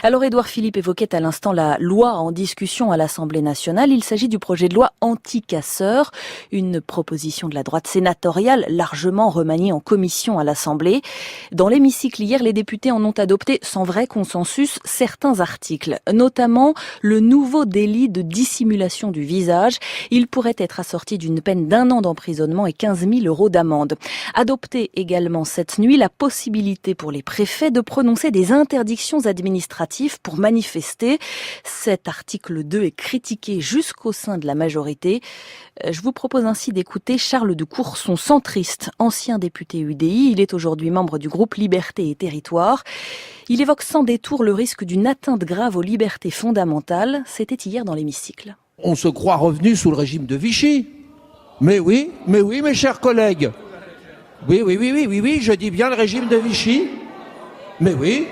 Alors Édouard Philippe évoquait à l'instant la loi en discussion à l'Assemblée nationale. Il s'agit du projet de loi anti-casseurs, une proposition de la droite sénatoriale largement remaniée en commission à l'Assemblée. Dans l'hémicycle hier, les députés en ont adopté sans vrai consensus certains articles, notamment le nouveau délit de dissimulation du visage. Il pourrait être assorti d'une peine d'1 an d'emprisonnement et 15 000 € d'amende. Adopté également cette nuit la possibilité pour les préfets de prononcer des interdictions administratives pour manifester. Cet article 2 est critiqué jusqu'au sein de la majorité. Je vous propose ainsi d'écouter Charles de Courson, centriste, ancien député UDI. Il est aujourd'hui membre du groupe Liberté et Territoire. Il évoque sans détour le risque d'une atteinte grave aux libertés fondamentales. C'était hier dans l'hémicycle. On se croit revenu sous le régime de Vichy. Mais oui, mes chers collègues. Oui, je dis bien le régime de Vichy. Mais oui,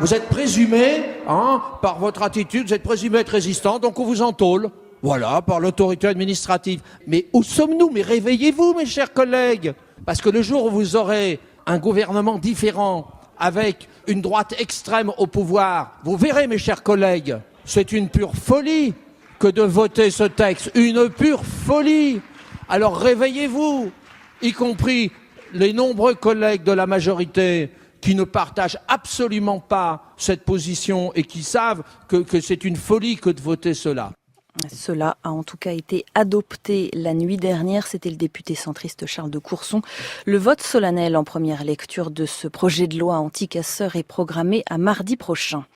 vous êtes présumé, par votre attitude, vous êtes présumé être résistant, donc on vous entôle. Voilà, par l'autorité administrative. Mais où sommes-nous? Mais réveillez-vous, mes chers collègues. Parce que le jour où vous aurez un gouvernement différent, avec une droite extrême au pouvoir, vous verrez, mes chers collègues, c'est une pure folie que de voter ce texte. Une pure folie. Alors réveillez-vous, y compris les nombreux collègues de la majorité qui ne partagent absolument pas cette position et qui savent que c'est une folie que de voter cela. Cela a en tout cas été adopté la nuit dernière. C'était le député centriste Charles de Courson. Le vote solennel en première lecture de ce projet de loi anti-casseurs est programmé à mardi prochain.